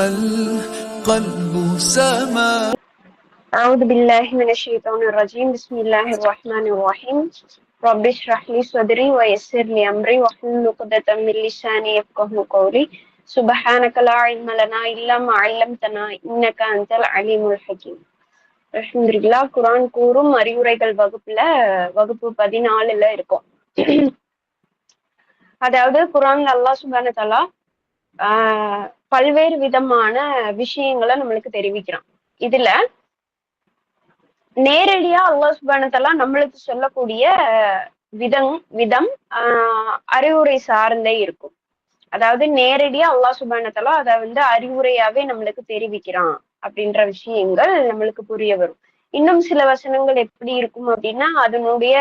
القلب سما. أعوذ بالله من الشيطان الرجيم. بسم الله الرحمن الرحيم. رب اشرح لي صدري ويسر لي أمري واحلل عقدة من لساني يفقهوا قولي. سبحانك لا علم لنا إلا ما علمتنا إنك أنت العليم الحكيم. அல்ஹம்துலில்லாஹ். குர்ஆன் கூறும் அறிவுரைகள் வகுப்பு 14ல இருக்கும். அதாவது குர்ஆன்ல அல்லாஹ் சுப்ஹானஹு வ தஆலா பல்வேறு விதமான விஷயங்களை நம்மளுக்கு தெரிவிக்கிறான். இதுல நேரடியா அல்லாஹ் சுப்ஹானஹு வ தஆலா நம்மளுக்கு சொல்லக்கூடிய விதம் அறிவுரை சார்ந்தே இருக்கும். அதாவது நேரடியா அல்லாஹ் சுப்ஹானஹு வ தஆலா அதை அறிவுரையாவே நம்மளுக்கு தெரிவிக்கிறான் அப்படின்ற விஷயங்கள் நம்மளுக்கு புரிய வரும். இன்னும் சில வசனங்கள் எப்படி இருக்கும் அப்படின்னா, அதனுடைய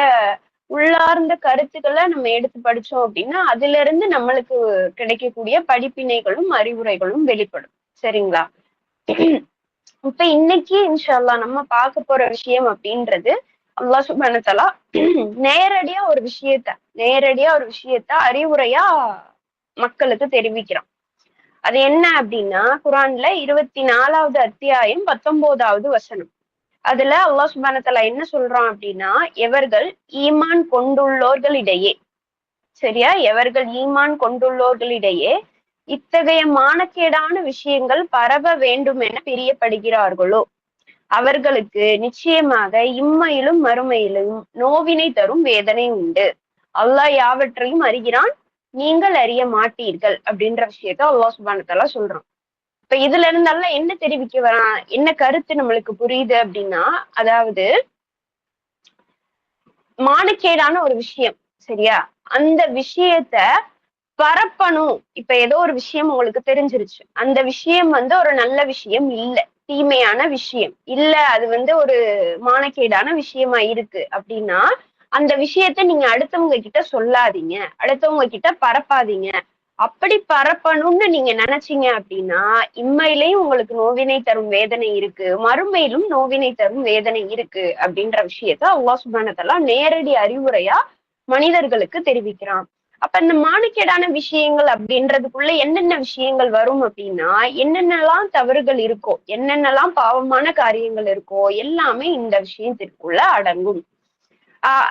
உள்ளார்ந்த கருத்துக்களை நம்ம எடுத்து படிச்சோம் அப்படின்னா அதுல இருந்து நம்மளுக்கு கிடைக்கக்கூடிய படிப்பினைகளும் அறிவுரைகளும் வெளிப்படும். சரிங்களா? இப்ப இன்னைக்கு இன்ஷா அல்லாஹ் நம்ம பார்க்க போற விஷயம் அப்படின்றது, அல்லாஹ் சுப்ஹானஹு வ தஆலா நேரடியா ஒரு விஷயத்த அறிவுரையா மக்களுக்கு தெரிவிக்கிறான். அது என்ன அப்படின்னா, குர்ஆன்ல 24வது அத்தியாயம் 19வது வசனம். அதுல அல்லாஹ் சுப்ஹானஹு வ தஆலா என்ன சொல்றான் அப்படின்னா, எவர்கள் ஈமான் கொண்டுள்ளோர்களிடையே, சரியா, எவர்கள் ஈமான் கொண்டுள்ளோர்களிடையே இத்தகைய மானக்கேடான விஷயங்கள் பரவ வேண்டும் என பிரியப்படுகிறார்களோ அவர்களுக்கு நிச்சயமாக இம்மையிலும் மறுமையிலும் நோவினை தரும் வேதனை உண்டு. அல்லாஹ் யாவற்றையும் அறிகிறான், நீங்கள் அறிய மாட்டீர்கள் அப்படின்ற விஷயத்த அல்லாஹ் சுப்ஹானஹு வ தஆலா சொல்றான். இப்ப இதுல இருந்தாலும் என்ன தெரிவிக்க வரான், என்ன கருத்து நம்மளுக்கு புரியுது அப்படின்னா, அதாவது மானக்கேடான ஒரு விஷயம், சரியா, அந்த விஷயத்த பரப்பணும். இப்ப ஏதோ ஒரு விஷயம் உங்களுக்கு தெரிஞ்சிருச்சு, அந்த விஷயம் ஒரு நல்ல விஷயம் இல்ல, தீமையான விஷயம் இல்ல, அது ஒரு மானக்கேடான விஷயமா இருக்கு அப்படின்னா அந்த விஷயத்த நீங்க அடுத்தவங்க கிட்ட சொல்லாதீங்க, அடுத்தவங்க கிட்ட பரப்பாதீங்க. அப்படி பரப்பணும்னு நீங்க நினைச்சீங்க அப்படின்னா இம்மையிலையும் உங்களுக்கு நோவினை தரும் வேதனை இருக்கு, மறுமையிலும் நோவினை தரும் வேதனை இருக்கு அப்படின்ற விஷயத்த அல்லாஹ் சுப்ஹானஹு வ தஆலா நேரடி அறிவுரையா மனிதர்களுக்கு தெரிவிக்கிறான். அப்ப இந்த மானக்கேடான விஷயங்கள் அப்படின்றதுக்குள்ள என்னென்ன விஷயங்கள் வரும் அப்படின்னா, என்னென்னலாம் தவறுகள் இருக்கோ, என்னென்னலாம் பாவமான காரியங்கள் இருக்கோ எல்லாமே இந்த விஷயத்திற்குள்ள அடங்கும்.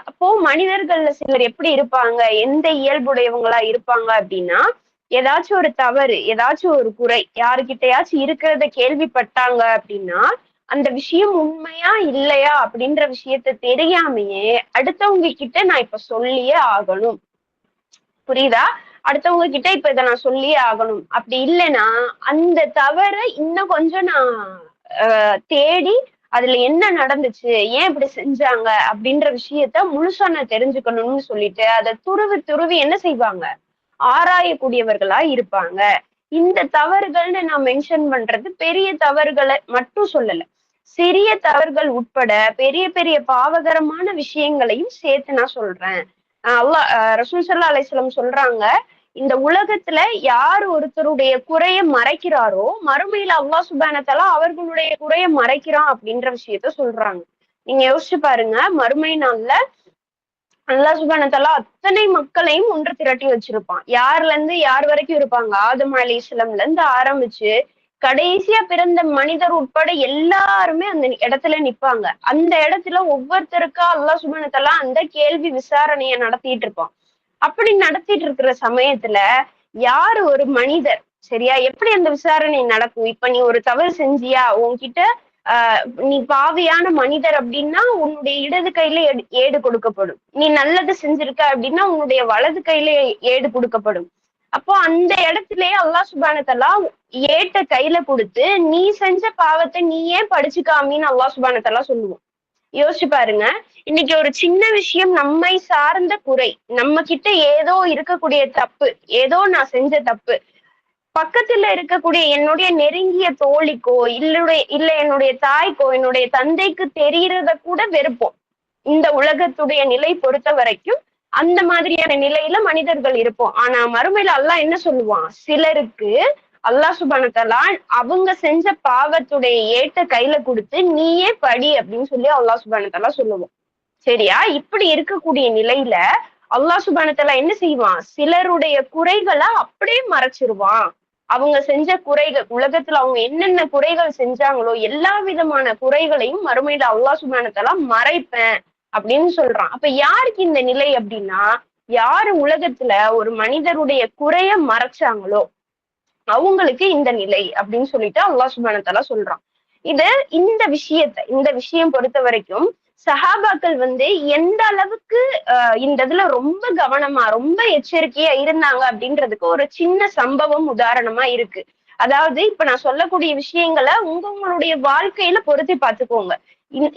அப்போ மனிதர்கள்ல சிலர் எப்படி இருப்பாங்க, எந்த இயல்புடையவங்களா இருப்பாங்க அப்படின்னா, ஏதாச்சும் ஒரு தவறு, ஏதாச்சும் ஒரு குறை யாருக்கிட்டையாச்சும் இருக்கிறத கேள்விப்பட்டாங்க அப்படின்னா அந்த விஷயம் உண்மையா இல்லையா அப்படின்ற விஷயத்த தெரியாமையே அடுத்தவங்க கிட்ட நான் இப்ப சொல்லியே ஆகணும், புரியுதா, அடுத்தவங்க கிட்ட இப்ப இதை நான் சொல்லியே ஆகணும், அப்படி இல்லைன்னா அந்த தவறை இன்னும் கொஞ்சம் நான் தேடி அதுல என்ன நடந்துச்சு, ஏன் இப்படி செஞ்சாங்க அப்படின்ற விஷயத்த முழுசா நான் தெரிஞ்சுக்கணும்னு சொல்லிட்டு அதை துருவி என்ன செய்வாங்க, ஆராயக்கூடியவர்களா இருப்பாங்க. இந்த தவறுகள்னு நான் மென்ஷன் பண்றது பெரிய தவறுகளை மட்டும் சொல்லல, சிறிய தவறுகள் உட்பட பெரிய பெரிய பாவகரமான விஷயங்களையும் சேர்த்து நான் சொல்றேன். ரசூல் ஸல்லல்லாஹு அலைஹி வஸல்லம் சொல்றாங்க, இந்த உலகத்துல யார் ஒருத்தருடைய குறைய மறைக்கிறாரோ மறுமையில அல்லாஹ் சுப்ஹானஹு வ தஆலா அவர்களுடைய குறைய மறைக்கிறான் அப்படின்ற விஷயத்த சொல்றாங்க. நீங்க யோசிச்சு பாருங்க, மறுமை நாள்ல அல்லாஹ் சுப்ஹானஹு வ தஆலா அத்தனை மக்களையும் ஒன்று திரட்டி வச்சிருப்பான். யார்ல இருந்து யார் வரைக்கும் இருப்பாங்க, ஆதம் அலைஹிஸ்ஸலாம்ல இருந்து ஆரம்பிச்சு கடைசியா பிறந்த மனிதர் உட்பட எல்லாருமே அந்த இடத்துல நிப்பாங்க. அந்த இடத்துல ஒவ்வொருத்தருக்கா அல்லாஹ் சுப்ஹானஹு வ தஆலா அந்த கேள்வி விசாரணைய நடத்திட்டு இருப்பான். அப்படி நடத்திட்டு இருக்கிற சமயத்துல யாரு ஒரு மனிதர், சரியா, எப்படி அந்த விசாரணை நடக்கும், இப்ப நீ ஒரு தவறு செஞ்சியா, உன்கிட்ட நீ பாவியான மனிதர் அப்படின்னா உன்னுடைய இடது கையில ஏடு கொடுக்கப்படும், நீ நல்லது செஞ்சிருக்க அப்படின்னா உன்னுடைய வலது கையில ஏடு கொடுக்கப்படும். அப்போ அந்த இடத்துலயே அல்லாஹ் சுப்ஹானஹு வ தஆலா ஏட்ட கையில கொடுத்து நீ செஞ்ச பாவத்தை நீ ஏன் படிச்சுக்காமின்னு அல்லாஹ் சுப்ஹானஹு வ தஆலா சொல்லுவோம். யோசிச்சு பாருங்க, இன்னைக்கு ஒரு சின்ன விஷயம் நம்மை சார்ந்த குறை, நம்ம கிட்ட ஏதோ இருக்கக்கூடிய தப்பு, ஏதோ நான் செஞ்ச தப்பு பக்கத்துல இருக்கக்கூடிய என்னுடைய நெருங்கிய தோழிக்கோ இல்ல என்னுடைய தாய்க்கோ என்னுடைய தந்தைக்கு தெரியறத கூட வெறுப்போம். இந்த உலகத்துடைய நிலை பொறுத்த வரைக்கும் அந்த மாதிரியான நிலையில மனிதர்கள் இருப்போம். ஆனா மறுமையில அல்லாஹ் என்ன சொல்லுவான், சிலருக்கு அல்லாஹ் சுப்ஹானஹு வ தஆலா அவங்க செஞ்ச பாவத்துடைய ஏட்ட கையில கொடுத்து நீயே படி அப்படின்னு சொல்லி அல்லாஹ் சுப்ஹானஹு வ தஆலா சொல்லுவோம். சரியா? இப்படி இருக்கக்கூடிய நிலையில அல்லாஹ் சுப்ஹானஹு வ தஆலா என்ன செய்வான், சிலருடைய குறைகளை அப்படியே மறைச்சிருவான். அவங்க செஞ்ச குறைகள், உலகத்துல அவங்க என்னென்ன குறைகள் செஞ்சாங்களோ எல்லா விதமான குறைகளையும் மறுமையில அல்லாஹ் சுப்ஹானஹு வ தஆலா மறைப்பேன் அப்படின்னு சொல்றான். அப்ப யாருக்கு இந்த நிலை அப்படின்னா, யாரு உலகத்துல ஒரு மனிதருடைய குறைய மறைச்சாங்களோ அவங்களுக்கு இந்த நிலை அப்படின்னு சொல்லிட்டு அல்லாஹ் சுப்ஹானஹு வ தஆலா சொல்றான். இது இந்த விஷயம் பொறுத்த வரைக்கும் சஹாபாக்கள் எந்த அளவுக்கு இந்த இதுல ரொம்ப கவனமா ரொம்ப எச்சரிக்கையா இருந்தாங்க அப்படின்றதுக்கு ஒரு சின்ன சம்பவம் உதாரணமா இருக்கு. அதாவது இப்ப நான் சொல்லக்கூடிய விஷயங்களை உங்களுடைய வாழ்க்கையில பொருத்தி பார்த்துக்கோங்க.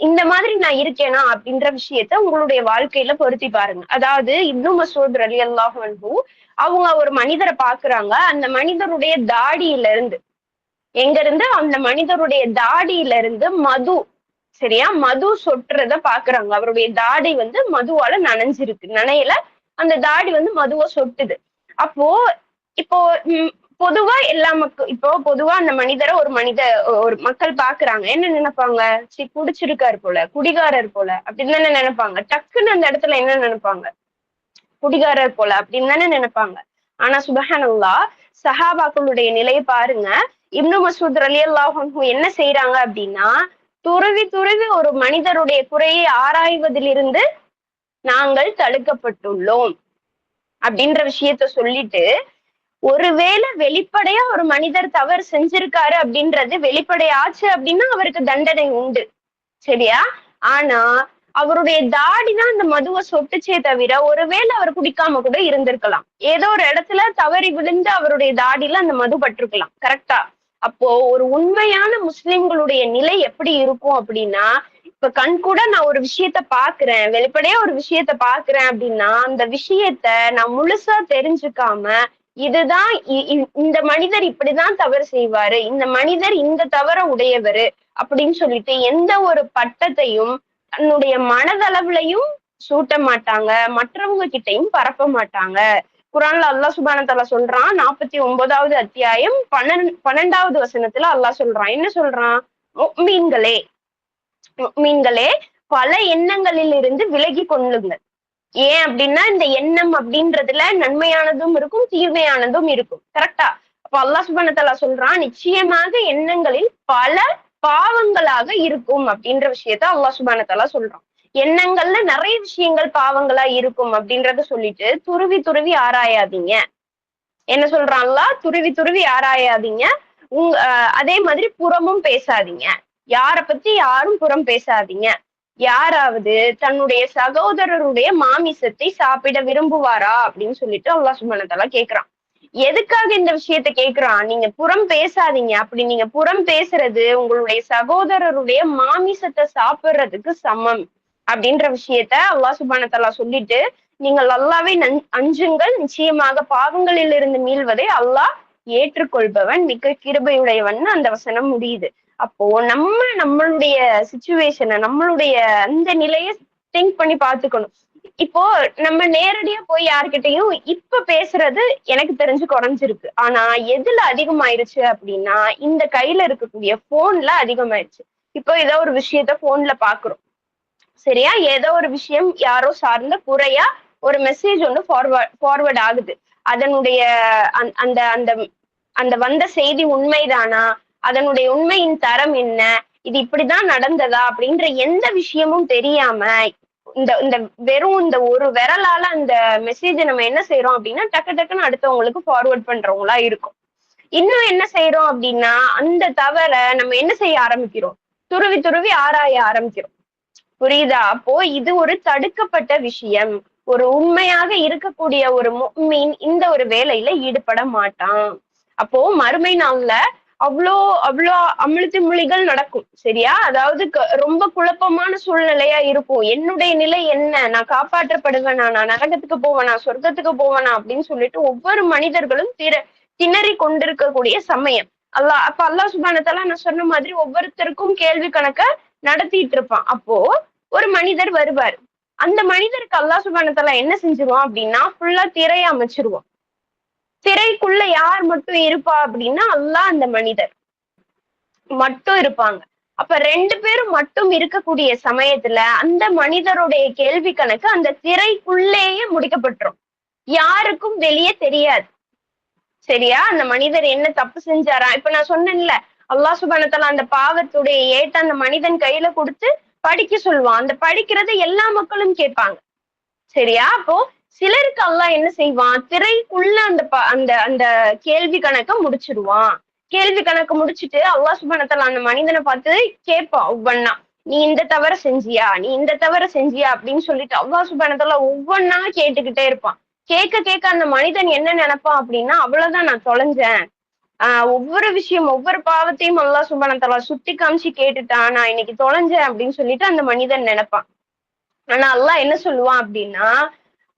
இந்த மாதிரி நான் இருக்கேனா அப்படின்ற விஷயத்த உங்களுடைய வாழ்க்கையில பொருத்தி பாருங்க. அதாவது இப்னு மஸ்ஊத் ரலியல்லாஹு அன்ஹு அவங்க ஒரு மனிதரை பாக்குறாங்க. அந்த மனிதருடைய தாடியில இருந்து எங்க இருந்து அந்த மனிதருடைய தாடியில இருந்து மது, சரியா, மது சொட்டுறத பாக்குறாங்க. அவருடைய தாடி மதுவால நனைஞ்சிருக்கு. நனையில அந்த தாடி மதுவ சொட்டுது. அப்போ இப்போ பொதுவா எல்லா இப்போ பொதுவா அந்த மனிதரை ஒரு மக்கள் பாக்குறாங்க. என்ன நினைப்பாங்க? சரி, குடிச்சிருக்காரு போல, குடிகாரர் போல அப்படின்னு தானே நினைப்பாங்க. டக்குன்னு அந்த இடத்துல என்ன நினைப்பாங்க? குடிகாரர் போல அப்படின்னு தானே நினைப்பாங்க. ஆனா சுபஹானல்லாஹ், சஹாபாக்களுடைய நிலையை பாருங்க. இப்னு மஸ்ஊத் ரலியல்லாஹு அன்ஹு என்ன செய்யறாங்க அப்படின்னா, துருவி துருவி ஒரு மனிதருடைய குறையை ஆராய்வதிலிருந்து நாங்கள் தடுக்கப்பட்டுள்ளோம் அப்படின்ற விஷயத்த சொல்லிட்டு, ஒருவேளை வெளிப்படையா ஒரு மனிதர் தவறு செஞ்சிருக்காரு அப்படின்றது வெளிப்படையாச்சு அப்படின்னா அவருக்கு தண்டனை உண்டு, சரியா? ஆனா அவருடைய தாடிதான் அந்த மதுவை சொட்டுச்சே தவிர ஒருவேளை அவர் குடிக்காம கூட இருந்திருக்கலாம். ஏதோ ஒரு இடத்துல தவறி விழுந்து அவருடைய தாடியில அந்த மது பட்டிருக்கலாம். கரெக்டா? அப்போ ஒரு உண்மையான முஸ்லிம்களுடைய நிலை எப்படி இருக்கும் அப்படின்னா, இப்ப கண் கூட நான் ஒரு விஷயத்த பாக்குறேன், வெளிப்படையா ஒரு விஷயத்த பாக்குறேன் அப்படின்னா அந்த விஷயத்த நான் முழுசா தெரிஞ்சுக்காம, இதுதான் இந்த மனிதர் இப்படிதான் தவறு செய்வாரு, இந்த மனிதர் இந்த தவற உடையவரு அப்படின்னு சொல்லிட்டு எந்த ஒரு பட்டத்தையும் தன்னுடைய மனதளவுலையும் சூட்ட மாட்டாங்க, மற்றவங்க கிட்டையும் பரப்ப மாட்டாங்க. குர்ஆன்ல அல்லாஹ் சுப்ஹானஹு வ தஆலா சொல்றான், 49வது அத்தியாயம் 12வது வசனத்துல அல்லாஹ் சொல்றான். என்ன சொல்றான்? முஃமின்களே, முஃமின்களே, பல எண்ணங்களில் இருந்து விலகி கொள்ளுங்கள். ஏன் அப்படின்னா இந்த எண்ணம் அப்படின்றதுல நன்மையானதும் இருக்கும், தீமையானதும் இருக்கும். கரெக்டா? அப்ப அல்லாஹ் சுப்ஹானஹு வ தஆலா சொல்றான், நிச்சயமாக எண்ணங்களில் பல பாவங்களாக இருக்கும் அப்படின்ற விஷயத்த அல்லாஹ் சுப்ஹானஹு வ தஆலா சொல்றான். எண்ணங்கள்ல நிறைய விஷயங்கள் பாவங்களா இருக்கும் அப்படின்றத சொல்லிட்டு துருவி துருவி ஆராயாதீங்க. என்ன சொல்றான் அல்லாஹ்? துருவி துருவி ஆராயாதீங்க. அதே மாதிரி புறமும் பேசாதீங்க. யார பத்தி யாரும் புறம் பேசாதீங்க. யாராவது தன்னுடைய சகோதரருடைய மாமிசத்தை சாப்பிட விரும்புவாரா அப்படின்னு சொல்லிட்டு அல்லாஹ் சுப்ஹானஹு வ தஆலா கேக்குறான். எதுக்காக இந்த விஷயத்த கேக்குறான்? நீங்க புறம் பேசாதீங்க. அப்படி நீங்க புறம் பேசுறது உங்களுடைய சகோதரருடைய மாமிசத்தை சாப்பிடுறதுக்கு சமம் அப்படின்ற விஷயத்த அல்லாஹ் சுப்ஹானஹு வ தஆலா சொல்லிட்டு, நீங்கள் அல்லாஹ்வை அஞ்சுங்கள், நிச்சயமாக பாவங்களில் இருந்து மீள்வதை அல்லாஹ் ஏற்றுக்கொள்பவன், மிக்க கிருபையுடையவன் அந்த வசனம் முடியுது. அப்போ நம்மளுடைய சிச்சுவேஷனை, நம்மளுடைய அந்த நிலைய திங்க் பண்ணி பாத்துக்கணும். இப்போ நம்ம நேரடியா போய் யார்கிட்டயும் இப்ப பேசுறது எனக்கு தெரிஞ்சு குறைஞ்சிருக்கு. ஆனா எதுல அதிகமாயிருச்சு அப்படின்னா இந்த கையில இருக்கக்கூடிய போன்ல அதிகமாயிருச்சு. இப்போ ஏதோ ஒரு விஷயத்த போன்ல பாக்குறோம், சரியா? ஏதோ ஒரு விஷயம் யாரோ சார்ந்த குறையா ஒரு மெசேஜ் ஒண்ணு ஃபார்வர்ட் ஆகுது. அதனுடைய அந்த அந்த அந்த வந்த செய்தி உண்மைதானா, அதனுடைய உண்மையின் தரம் என்ன, இது இப்படிதான் நடந்ததா அப்படின்ற எந்த விஷயமும் தெரியாம இந்த இந்த வெறும் இந்த ஒரு விரலால அந்த மெசேஜை நம்ம என்ன செய்யறோம் அப்படின்னா டக்கு டக்குன்னு அடுத்தவங்களுக்கு ஃபார்வர்ட் பண்றவங்களா இருக்கும். இன்னும் என்ன செய்யறோம் அப்படின்னா அந்த தவற நம்ம என்ன செய்ய ஆரம்பிக்கிறோம்? துருவி துருவி ஆராய ஆரம்பிக்கிறோம். புரியுதா? அப்போ இது ஒரு தடுக்கப்பட்ட விஷயம். ஒரு உண்மையாக இருக்கக்கூடிய ஒரு முஃமின் இந்த ஒரு வேலையில ஈடுபட மாட்டான். அப்போ மறுமை நாள்ல அவ்வளோ அவ்வளோ அமிழ்த்தி மொழிகள் நடக்கும், சரியா? அதாவது ரொம்ப குழப்பமான சூழ்நிலையா இருக்கும். என்னுடைய நிலை என்ன? நான் காப்பாற்றப்படுவேனா? நான் நரகத்துக்கு போவேனா? சொர்க்கத்துக்கு போவேனா? அப்படின்னு சொல்லிட்டு ஒவ்வொரு மனிதர்களும் திணறி கொண்டிருக்கக்கூடிய சமயம். அப்ப அல்லாஹ் சுப்ஹானஹு வ தஆலா நான் சொன்ன மாதிரி ஒவ்வொருத்தருக்கும் கேள்வி கணக்க நடத்திட்டு இருப்பான். அப்போ ஒரு மனிதர் வருவார். அந்த மனிதருக்கு அல்லாஹ் சுப்ஹானஹு வ தஆலா என்ன செஞ்சிருவான் அப்படின்னா ஃபுல்லா திரையை அமைச்சிருவான். திரைக்குள்ள யார் மட்டும் இருப்பா அப்படின்னா அல்லாஹ், அந்த மனிதர் மட்டும் இருப்பாங்க. அப்ப 2 பேரும் மட்டும் இருக்கக்கூடிய சமயத்துல அந்த மனிதருடைய கேள்வி கணக்கு அந்த திரைக்குள்ளேயே முடிக்கப்பட்டுரும். யாருக்கும் வெளியே தெரியாது. சரியா? அந்த மனிதர் என்ன தப்பு செஞ்சாரா? இப்ப நான் சொன்னேன்ல, அல்லாஹ் சுப்ஹானஹு வ தஆலா அந்த பாவத்துடைய ஏட்ட அந்த மனிதன் கையில குடுத்து படிக்க சொல்லுவான். அந்த படிக்கிறத எல்லா மக்களும் கேட்பாங்க. சரியா? அப்போ சிலருக்கு அல்லாஹ் என்ன செய்வான், திரைக்குள்ள அந்த அந்த அந்த கேள்வி கணக்க முடிச்சிருவான். கேள்வி கணக்கு முடிச்சுட்டு அல்லாஹ் சுப்ஹானஹு வ தஆலா அந்த மனிதன பார்த்து கேட்பான் ஒவ்வொன்னா. "நீ இந்த தவற செஞ்சியா? நீ இந்த தவற செஞ்சியா?" அப்படின்னு சொல்லிட்டு அல்லாஹ் சுப்ஹானஹு வ தஆலா ஒவ்வொன்னா கேட்டுக்கிட்டே இருப்பான். கேட்க கேட்க அந்த மனிதன் என்ன நினைப்பான் அப்படின்னா, "அவ்வளவுதான் நான் தொலைஞ்சேன். ஒவ்வொரு விஷயம், ஒவ்வொரு பாவத்தையும் அல்லாஹ் சுப்ஹானஹு வ தஆலா சுட்டி காமிச்சு கேட்டுட்டான். நான் இன்னைக்கு தொலைஞ்சேன்" அப்படின்னு சொல்லிட்டு அந்த மனிதன் நினைப்பான். ஆனா அல்லாஹ் என்ன சொல்லுவான் அப்படின்னா,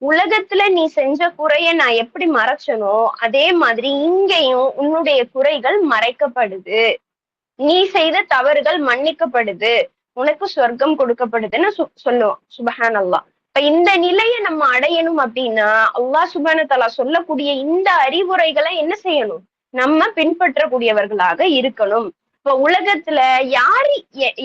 உலகத்துல நீ செஞ்ச குறைய நான் எப்படி மறைச்சனோ, அதே மாதிரி இங்கேயும் உன்னுடைய குறைகள் மறைக்கப்படுது. நீ செய்த தவறுகள் மன்னிக்கப்படுது. உனக்கு சொர்க்கம் கொடுக்கப்படுதுன்னு சொல்லுவான். சுப்ஹானல்லாஹ். இப்ப இந்த நிலைய நம்ம அடையணும் அப்படின்னா, அல்லாஹ் சுப்ஹானஹு தஆலா சொல்லக்கூடிய இந்த அறிவுரைகளை என்ன செய்யணும்? நம்ம பின்பற்றக்கூடியவர்களாக இருக்கணும். இப்ப உலகத்துல யாரு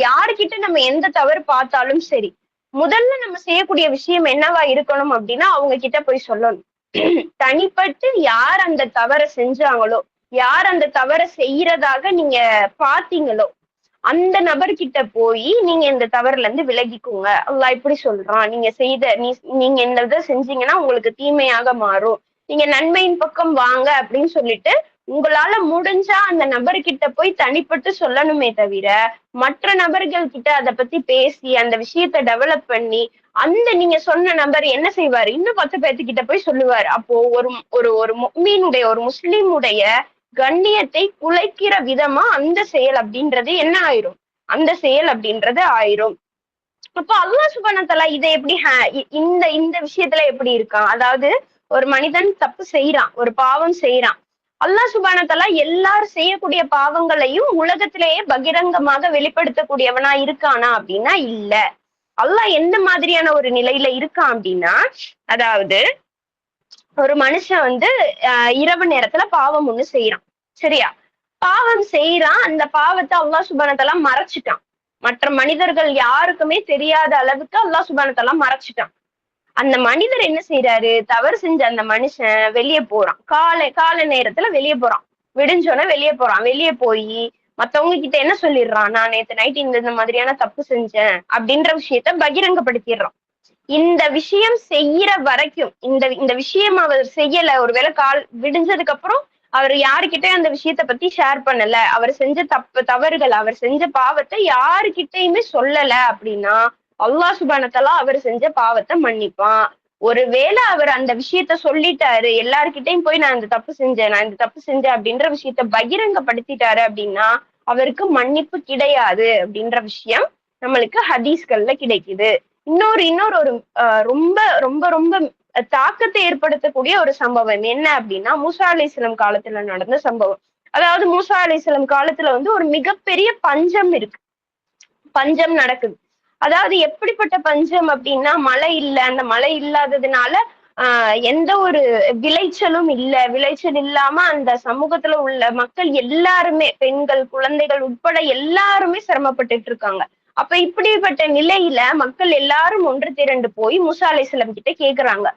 யாருகிட்ட நம்ம எந்த தவறு பார்த்தாலும் சரி, முதல்ல நம்ம செய்யக்கூடிய விஷயம் என்னவா இருக்கணும் அப்படின்னா, அவங்க கிட்ட போய் சொல்லணும். தனிப்பட்டு யார் அந்த தவற செஞ்சாங்களோ, யார் அந்த தவற செய்யறதாக நீங்க பார்த்தீங்களோ, அந்த நபர்கிட்ட போயி நீங்க இந்த தவறுல இருந்து விலகிக்கோங்க. அல்லாஹ் இப்படி சொல்றான். நீங்க இந்த இத செஞ்சீங்கன்னா உங்களுக்கு தீமையாக மாறும். நீங்க நன்மையின் பக்கம் வாங்க அப்படின்னு சொல்லிட்டு, உங்களால முடிஞ்சா அந்த நபர்கிட்ட போய் தனிப்பட்டு சொல்லணுமே தவிர, மற்ற நபர்கள் கிட்ட அத பத்தி பேசி, அந்த விஷயத்த டெவலப் பண்ணி, அந்த நீங்க சொன்ன நபர் என்ன செய்வாரு? இன்னும் 10 பேத்துக்கிட்ட போய் சொல்லுவாரு. அப்போ ஒரு ஒரு ஒரு முஃமினுடைய ஒரு முஸ்லிமுடைய கண்ணியத்தை குலைக்கிற விதமா அந்த செயல் அப்படின்றது என்ன ஆயிரும்? அந்த செயல் அப்படின்றது ஆயிரும். அப்போ அல்லாஹ் சுப்ஹானஹு வ தஆலா இத எப்படி இந்த இந்த விஷயத்துல எப்படி இருக்கான்? அதாவது ஒரு மனிதன் தப்பு செய்றான், ஒரு பாவம் செய்றான். அல்லாஹ் சுப்ஹானஹு வ தஆலா எல்லாரும் செய்யக்கூடிய பாவங்களையும் உலகத்திலேயே பகிரங்கமாக வெளிப்படுத்தக்கூடியவனா இருக்கானா அப்படின்னா இல்ல. அல்லாஹ் எந்த மாதிரியான ஒரு நிலையில இருக்கான் அப்படின்னா, அதாவது ஒரு மனுஷன் வந்து இரவு நேரத்துல பாவம் ஒண்ணு செய்றான். சரியா? பாவம் செய்றான். அந்த பாவத்த அல்லாஹ் சுப்ஹானஹு வ தஆலா மறைச்சுட்டான். மற்ற மனிதர்கள் யாருக்குமே தெரியாத அளவுக்கு அல்லாஹ் சுப்ஹானஹு வ தஆலா மறைச்சுட்டான். அந்த மனிதர் என்ன செய்றாரு? தவறு செஞ்ச அந்த மனுஷன் வெளிய போறான். காலை காலை நேரத்துல வெளிய போறான். விடிஞ்சோனே வெளிய போறான். வெளிய போயி மத்தவங்க கிட்ட என்ன சொல்லிடுறான்? "நான் நேத்து நைட் இந்த இந்த மாதிரியான தப்பு செஞ்சேன்" அப்படின்ற விஷயத்த பகிரங்கப்படுத்திடுறான். இந்த விஷயம் செய்யற வரைக்கும் இந்த இந்த விஷயம் அவர் செய்யல. ஒருவேளை விடிஞ்சதுக்கு அப்புறம் அவர் யாருகிட்டயும் அந்த விஷயத்த பத்தி ஷேர் பண்ணல. அவர் செஞ்ச தவறுகள், அவர் செஞ்ச பாவத்தை யாருகிட்டயுமே சொல்லல அப்படின்னா, அல்லாஹ் சுப்ஹானஹு வ தஆலா அவர் செஞ்ச பாவத்தை மன்னிப்பான். ஒருவேளை அவர் அந்த விஷயத்த சொல்லிட்டாரு, எல்லார்கிட்டயும் போய் நான் இந்த தப்பு செஞ்சேன், நான் இந்த தப்பு செஞ்சேன் அப்படின்ற விஷயத்த பகிரங்கப்படுத்திட்டாரு அப்படின்னா, அவருக்கு மன்னிப்பு கிடையாது அப்படின்ற விஷயம் நம்மளுக்கு ஹதீஸ்கள்ல கிடைக்குது. இன்னொரு இன்னொரு ஒரு ரொம்ப ரொம்ப ரொம்ப தாக்கத்தை ஏற்படுத்தக்கூடிய ஒரு சம்பவம் என்ன அப்படின்னா, மூசா அலைஹிஸ்ஸலாம் காலத்துல நடந்த சம்பவம். அதாவது மூசா அலைஹிஸ்ஸலாம் காலத்துல வந்து ஒரு மிகப்பெரிய பஞ்சம் இருக்கு. பஞ்சம் நடக்குது. அதாவது எப்படிப்பட்ட பஞ்சம் அப்படின்னா, மழை இல்ல. அந்த மழை இல்லாததுனால எந்த ஒரு விளைச்சலும் இல்ல. விளைச்சல் இல்லாம அந்த சமூகத்துல உள்ள மக்கள் எல்லாருமே, பெண்கள், குழந்தைகள் உட்பட எல்லாருமே சிரமப்பட்டுட்டு இருக்காங்க. அப்ப இப்படிப்பட்ட நிலையில மக்கள் எல்லாரும் ஒன்று திரண்டு போய் மூசா அலைஹிஸ்ஸலாம் கிட்ட கேக்குறாங்க.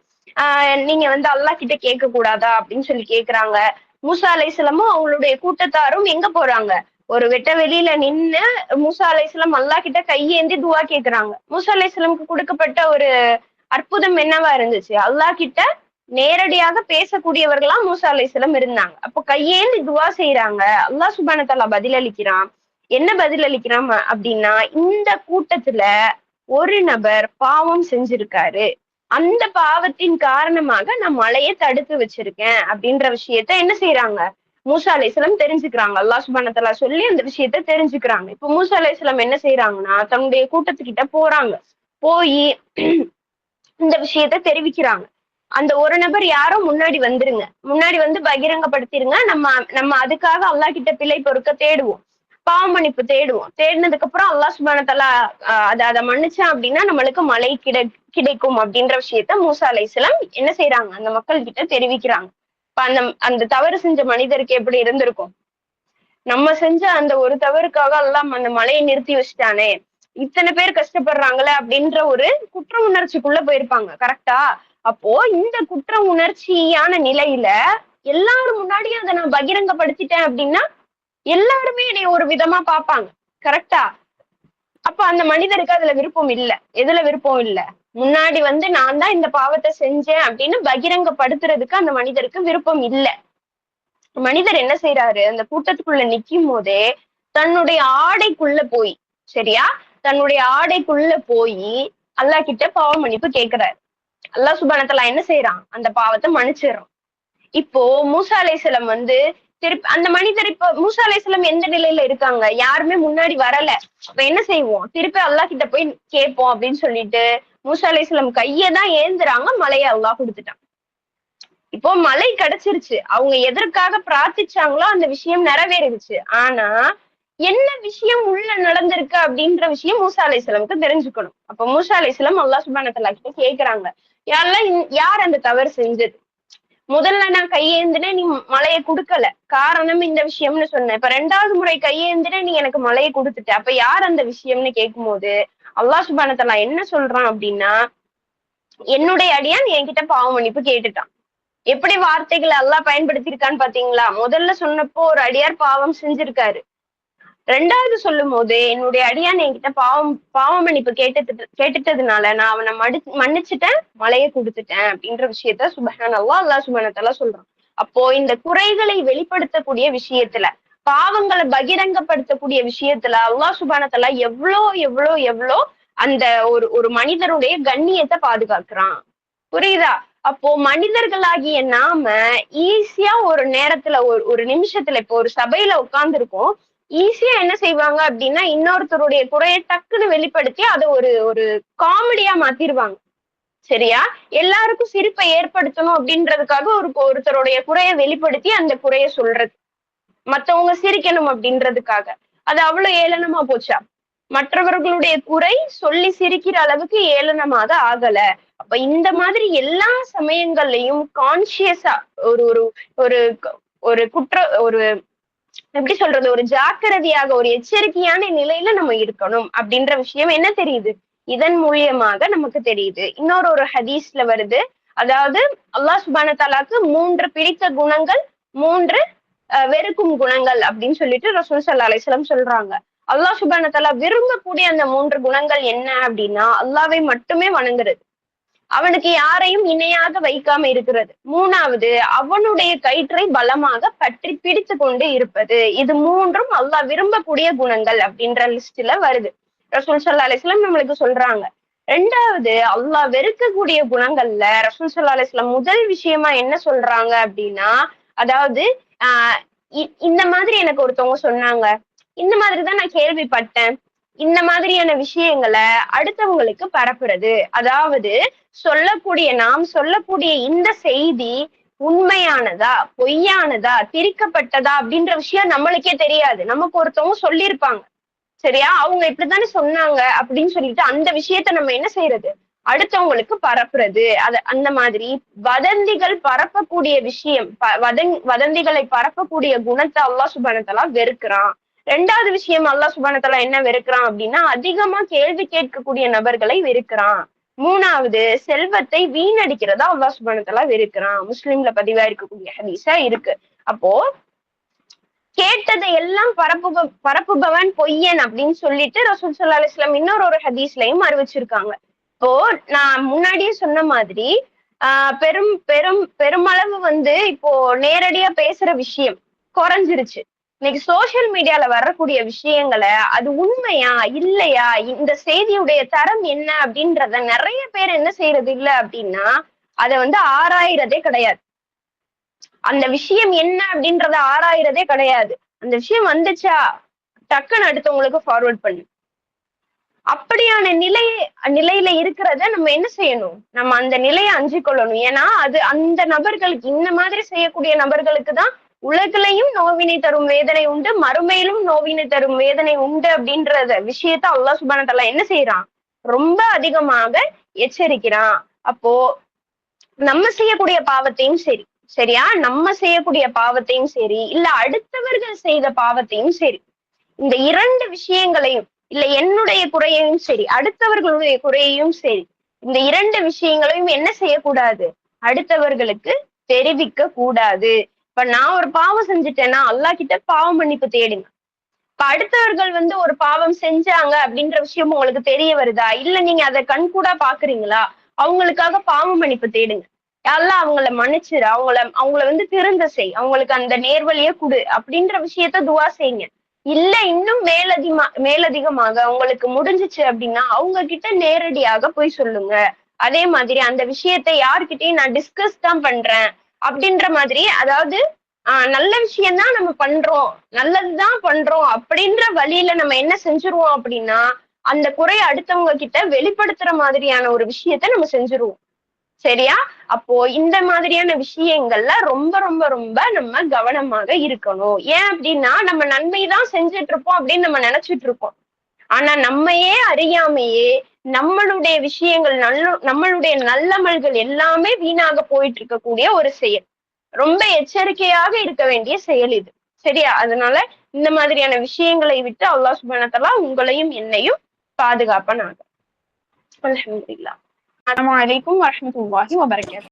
நீங்க வந்து அல்லாஹ் கிட்ட கேட்க கூடாதா அப்படின்னு சொல்லி கேக்குறாங்க. மூசா அலைஹிஸ்ஸலாமும் அவங்களுடைய கூட்டத்தாரும் எங்க போறாங்க? ஒரு வெட்ட வெளியில நின்னு மூசா அலைஹிஸ்ஸலாம் அல்லாஹ் கிட்ட கையேந்தி துஆ கேக்குறாங்க. மூசா அலைஹிஸ்ஸலாமுக்கு கொடுக்கப்பட்ட ஒரு அற்புதம் என்னவா இருந்துச்சு? அல்லாஹ் கிட்ட நேரடியாக பேசக்கூடியவர்களா மூசா அலைஹிஸ்ஸலாம் இருந்தாங்க. அப்போ கையேந்தி துஆ செய்றாங்க. அல்லாஹ் சுப்ஹானஹு வ தஆலா பதிலளிக்கிறான். என்ன பதிலளிக்கிறான் அப்படின்னா, இந்த கூட்டத்துல ஒரு நபர் பாவம் செஞ்சிருக்காரு. அந்த பாவத்தின் காரணமாக நான் மழைய தடுத்து வச்சிருக்கேன் அப்படின்ற விஷயத்த என்ன செய்றாங்க? மூசா அலைஹிஸ்ஸலாம் தெரிஞ்சுக்கிறாங்க. அல்லாஹ் சுப்ஹானஹு வ தஆலா சொல்லி அந்த விஷயத்த தெரிஞ்சுக்கிறாங்க. இப்ப மூசா அலைஹிஸ்ஸலாம் என்ன செய்றாங்கன்னா, தன்னுடைய கூட்டத்துக்கிட்ட போறாங்க. போயி இந்த விஷயத்த தெரிவிக்கிறாங்க. அந்த ஒரு நபர் யாரோ முன்னாடி வந்துருங்க. முன்னாடி வந்து பகிரங்கப்படுத்திருங்க. நம்ம நம்ம அதுக்காக அல்லாஹ் கிட்ட பிழை பொறுக்க தேடுவோம். பாவ மன்னிப்பு தேடுவோம். தேடினதுக்கு அப்புறம் அல்லாஹ் சுப்ஹானஹு வ தஆலா அத மன்னிச்சான் அப்படின்னா நம்மளுக்கு மழை கிடைக்கும் அப்படின்ற விஷயத்த மூசா அலைஹிஸ்ஸலாம் என்ன செய்றாங்க? அந்த மக்கள் கிட்ட தெரிவிக்கிறாங்க. இப்ப அந்த அந்த தவறு செஞ்ச மனிதருக்கு எப்படி இருந்திருக்கும்? நம்ம செஞ்ச அந்த ஒரு தவறுக்காக அல்லாஹ் அந்த மழையை நிறுத்தி வச்சுட்டானே! இத்தன பேர் கஷ்டப்படுறாங்களே! அப்படின்ற ஒரு குற்ற உணர்ச்சிக்குள்ள போயிருப்பாங்க. கரெக்ட்டா? அப்போ இந்த குற்ற உணர்ச்சியான நிலையில எல்லாரும் முன்னாடியும் அதை நான் பகிரங்கப்படுத்திட்டேன் அப்படின்னா எல்லாருமே என்னை ஒரு விதமா பார்ப்பாங்க. கரெக்டா? அப்ப அந்த மனிதருக்கு அதுல விருப்பம் இல்ல. எதுல விருப்பம் இல்ல? முன்னாடி நான் தான் இந்த பாவத்தை செஞ்சேன் அப்படின்னு பகிரங்கப்படுத்துறதுக்கு அந்த மனிதருக்கு விருப்பம் இல்ல. மனிதர் என்ன செய்யறாரு, அந்த கூட்டத்துக்குள்ள நிக்கும் போதே தன்னுடைய ஆடைக்குள்ள போய், சரியா, தன்னுடைய ஆடைக்குள்ள போய் அல்லாஹ் கிட்ட பாவ மன்னிப்பு கேட்கிறாரு. அல்லாஹ் சுப்ஹானஹு வ தஆலா என்ன செய்யறான், அந்த பாவத்தை மன்னிச்சிடறான். இப்போ மூசா அலைஹிஸ்ஸலாம் திருப்பி அந்த மனிதர், இப்ப மூசா அலைஹிஸ்ஸலாம் எந்த நிலையில இருக்காங்க, யாருமே முன்னாடி வரல. அப்ப என்ன செய்வோம், திருப்பி அல்லாஹ் கிட்ட போய் கேட்போம் அப்படின்னு சொல்லிட்டு மூசா அலைஹிஸ்ஸலாம் கையதான் ஏந்துறாங்க, மலையை அல்லாஹ் கொடுத்துட்டான். இப்போ மலை கிடைச்சிருச்சு, அவங்க எதற்காக பிரார்த்திச்சாங்களோ அந்த விஷயம் நிறைவேறிடுச்சு. ஆனா என்ன விஷயம் உள்ள நடந்திருக்கு அப்படின்ற விஷயம் மூசா அலைஹிஸ்ஸலாமுக்கு தெரிஞ்சுக்கணும். அப்ப மூசா அலைஹிஸ்ஸலாம் அல்லாஹ் சுப்ஹானஹு வ தஆலா கிட்ட கேக்குறாங்க, யார் அந்த தவறு செஞ்சது? முதல்ல நான் கையேந்தினேன், நீ மலையை கொடுக்கல, காரணம் இந்த விஷயம்னு சொன்னேன். இப்ப 2வது முறை கையேந்தினேன், நீ எனக்கு மலையை கொடுத்துட்ட, அப்ப யார் அந்த விஷயம்னு கேட்கும் போது அல்லாஹ் சுப்ஹானஹு வ தஆலா என்ன சொல்றான் அப்படின்னா, என்னுடைய அடியான் என்கிட்ட பாவ மன்னிப்பு கேட்டுட்டான். எப்படி வார்த்தைகளை அல்லாஹ் பயன்படுத்தியிருக்கான்னு பாத்தீங்களா? முதல்ல சொன்னப்போ ஒரு அடியார் பாவம் செஞ்சிருக்காரு. 2வது சொல்லும் போது என்னுடைய அடியான் என்கிட்ட பாவ மன்னிப்பு கேட்டுட்டதுனால நான் அவனை மன்னிச்சுட்டேன், மலையை கொடுத்துட்டேன் அப்படின்ற விஷயத்த சுப்ஹானல்லாஹ் அல்லாஹ் சுப்ஹானஹு வ தஆலா சொல்றான். அப்போ இந்த குறைகளை வெளிப்படுத்தக்கூடிய விஷயத்துல, பாவங்களை பகிரங்கப்படுத்தக்கூடிய விஷயத்துல அல்லாஹ் சுப்ஹானஹு வ தஆலா எவ்வளோ எவ்வளோ எவ்வளோ அந்த ஒரு மனிதருடைய கண்ணியத்தை பாதுகாக்கிறான். புரியுதா? அப்போ மனிதர்களாகிய நாம ஈஸியா ஒரு நேரத்துல ஒரு நிமிஷத்துல, இப்போ ஒரு சபையில உட்கார்ந்து இருக்கோம், ஈஸியா என்ன செய்வாங்க அப்படின்னா இன்னொருத்தருடைய குறையை டக்குன்னு வெளிப்படுத்தி அதை ஒரு காமெடியா மாத்திருவாங்க. சரியா? எல்லாருக்கும் சிரிப்பை ஏற்படுத்தணும் அப்படின்றதுக்காக ஒருத்தருடைய குறையை வெளிப்படுத்தி அந்த குறைய சொல்றது, மத்தவங்க சிரிக்கணும் அப்படின்றதுக்காக. அது அவ்வளவு ஏளனமா போச்சா? மற்றவர்களுடைய குறை சொல்லி சிரிக்கிற அளவுக்கு ஏளனமாக ஆகல. அப்ப இந்த மாதிரி எல்லா சமயங்கள்லயும் கான்சியஸா ஒரு ஒரு ஒரு ஒரு குற்ற ஒரு எப்படி சொல்றது, ஒரு ஜாக்கிரதையாக, ஒரு எச்சரிக்கையான நிலையில நம்ம இருக்கணும் அப்படின்ற விஷயம் என்ன தெரியுது, இதன் மூலியமாக நமக்கு தெரியுது. ஒரு ஹதீஸ்ல வருது, அதாவது அல்லாஹ் சுப்ஹானஹு வ தஆலாக்கு 3 பிடித்த குணங்கள், 3 வெறுக்கும் குணங்கள் அப்படின்னு சொல்லிட்டு ரசூல் ஸல்லல்லாஹு அலைஹி வஸல்லம் சொல்றாங்க. அல்லாஹ் சுப்ஹானஹு வ தஆலா விரும்பக்கூடிய அந்த 3 குணங்கள் என்ன அப்படின்னா, அல்லாஹ்வை மட்டுமே வணங்குறது, அவனுக்கு யாரையும் இணையாக வைக்காம இருக்கிறது, 3வது அவனுடைய கயிற்றை பலமாக பற்றி பிடித்து கொண்டு இருப்பது. இது 3ம் அல்லாஹ் விரும்பக்கூடிய குணங்கள் அப்படின்ற லிஸ்ட்ல வருது. ரசூல் ஸல்லல்லாஹு அலைஹி வஸல்லம் நம்மளுக்கு சொல்றாங்க. 2வது அல்லாஹ் வெறுக்கக்கூடிய குணங்கள்ல ரசூல் ஸல்லல்லாஹு அலைஹி வஸல்லம் முதல் விஷயமா என்ன சொல்றாங்க அப்படின்னா, அதாவது இந்த மாதிரி எனக்கு ஒருத்தவங்க சொன்னாங்க, இந்த மாதிரிதான் நான் கேள்விப்பட்டேன், இந்த மாதிரியான விஷயங்களை அடுத்தவங்களுக்கு பரப்புறது. அதாவது நாம் சொல்லக்கூடிய இந்த செய்தி உண்மையானதா, பொய்யானதா, திரிக்கப்பட்டதா அப்படின்ற விஷயம் நம்மளுக்கே தெரியாது. நமக்கு ஒருத்தவங்க சொல்லியிருப்பாங்க, சரியா, அவங்க இப்படித்தானே சொன்னாங்க அப்படின்னு சொல்லிட்டு அந்த விஷயத்த நம்ம என்ன செய்யறது, அடுத்தவங்களுக்கு பரப்புறது. அந்த மாதிரி வதந்திகள் பரப்பக்கூடிய விஷயம், வதந்திகளை பரப்பக்கூடிய குணத்தை அல்லாஹ் சுப்ஹானஹு வ தஆலா வெறுக்கிறான். 2வது விஷயம் அல்லாஹ் சுப்ஹானஹு வ தஆலா என்ன வெறுக்கிறான் அப்படின்னா, அதிகமா கேள்வி கேட்கக்கூடிய நபர்களை வெறுக்கிறான். 3வது செல்வத்தை வீணடிக்கிறதா அல்லாஹ் சுப்ஹானஹு வ தஆலா வெறுக்கிறான். முஸ்லிம்ல பதிவா இருக்கக்கூடிய ஹதீஸா இருக்கு. அப்போ கேட்டதை எல்லாம் பரப்புபவன் பொய்யன் அப்படின்னு சொல்லிட்டு ரசூல் ஸல்லல்லாஹு அலைஹி வஸல்லம் ஒரு ஹதீஸ்லயும் அறிவிச்சிருக்காங்க. இப்போ நான் முன்னாடியே சொன்ன மாதிரி பெருமளவு இப்போ நேரடியா பேசுற விஷயம் குறைஞ்சிருச்சு. இன்னைக்கு சோசியல் மீடியால வரக்கூடிய விஷயங்களை அது உண்மையா இல்லையா, இந்த செய்தியுடைய தரம் என்ன அப்படின்றத நிறைய பேர் என்ன செய்யறது இல்ல அப்படின்னா, அதை ஆராயறதே கிடையாது. அந்த விஷயம் என்ன அப்படின்றத ஆராயறதே கிடையாது. அந்த விஷயம் வந்துச்சா டக்குன்னு அடுத்தவங்களுக்கு ஃபார்வர்ட் பண்ணு. அப்படியான நிலையில இருக்கிறத நம்ம என்ன செய்யணும், நம்ம அந்த நிலையை அஞ்சிக் கொள்ளணும். ஏன்னா அது அந்த நபர்களுக்கு, இந்த மாதிரி செய்யக்கூடிய நபர்களுக்கு தான் உலகிலையும் நோவினை தரும் வேதனை உண்டு, மறுமையிலும் நோவினை தரும் வேதனை உண்டு அப்படின்றத விஷயத்த அல்லாஹ் சுப்ஹானஹு வ தஆலா என்ன செய்யறான், ரொம்ப அதிகமாக எச்சரிக்கிறான். அப்போ நம்ம செய்யக்கூடிய பாவத்தையும் சரி, சரியா, நம்ம செய்யக்கூடிய பாவத்தையும் சரி, இல்ல அடுத்தவர்கள் செய்த பாவத்தையும் சரி, இந்த 2 விஷயங்களையும், இல்ல என்னுடைய குறையையும் சரி, அடுத்தவர்களுடைய குறையையும் சரி, இந்த 2 விஷயங்களையும் என்ன செய்யக்கூடாது, அடுத்தவர்களுக்கு தெரிவிக்க கூடாது. இப்ப நான் ஒரு பாவம் செஞ்சுட்டேன்னா அல்லாஹ் கிட்ட பாவ மன்னிப்பு தேடுங்க. இப்ப அடுத்தவர்கள் வந்து ஒரு பாவம் செஞ்சாங்க அப்படின்ற விஷயம் உங்களுக்கு தெரிய வருதா, இல்ல நீங்க அதை கண்கூடா பாக்குறீங்களா, அவங்களுக்காக பாவ மன்னிப்பு தேடுங்க. அல்லாஹ் அவங்கள மன்னிச்சிரு, அவங்கள வந்து திருந்த செய், அவங்களுக்கு அந்த நேர்வழியை கொடு அப்படின்ற விஷயத்த துவா செய்யுங்க. இல்ல இன்னும் மேலதிகமாக அவங்களுக்கு முடிஞ்சிச்சு அப்படின்னா அவங்க கிட்ட நேரடியாக போய் சொல்லுங்க. அதே மாதிரி அந்த விஷயத்தை யார்கிட்டயும் நான் டிஸ்கஸ் தான் பண்றேன் அப்படின்ற மாதிரி, அதாவது நல்ல விஷயம்தான் நம்ம பண்றோம், நல்லதுதான் பண்றோம் அப்படின்ற வழியில நம்ம என்ன செஞ்சுருவோம் அப்படின்னா, அந்த குறைய அடுத்தவங்க கிட்ட வெளிப்படுத்துற மாதிரியான ஒரு விஷயத்த நம்ம செஞ்சுருவோம். சரியா? அப்போ இந்த மாதிரியான விஷயங்கள்ல ரொம்ப ரொம்ப ரொம்ப நம்ம கவனமாக இருக்கணும். ஏன் அப்படின்னா நம்ம நன்மைதான் செஞ்சுட்டு இருப்போம் அப்படின்னு நம்ம நினைச்சிட்டு இருப்போம். ஆனா நம்மையே அறியாமையே நம்மளுடைய விஷயங்கள் நம்மளுடைய நல்லமல்கள் எல்லாமே வீணாக போயிட்டு இருக்கக்கூடிய ஒரு செயல். ரொம்ப எச்சரிக்கையாக இருக்க வேண்டிய செயல் இது. சரியா? அதனால இந்த மாதிரியான விஷயங்களை விட்டு அல்லாஹ் சுப்ஹானஹு வ தஆலா உங்களையும் என்னையும் பாதுகாப்பானாக. அல்ஹம்துலில்லாஹ். அஸ்ஸலாமு அலைக்கும் வரஹ்மத்துல்லாஹி வபரகாத்துஹு.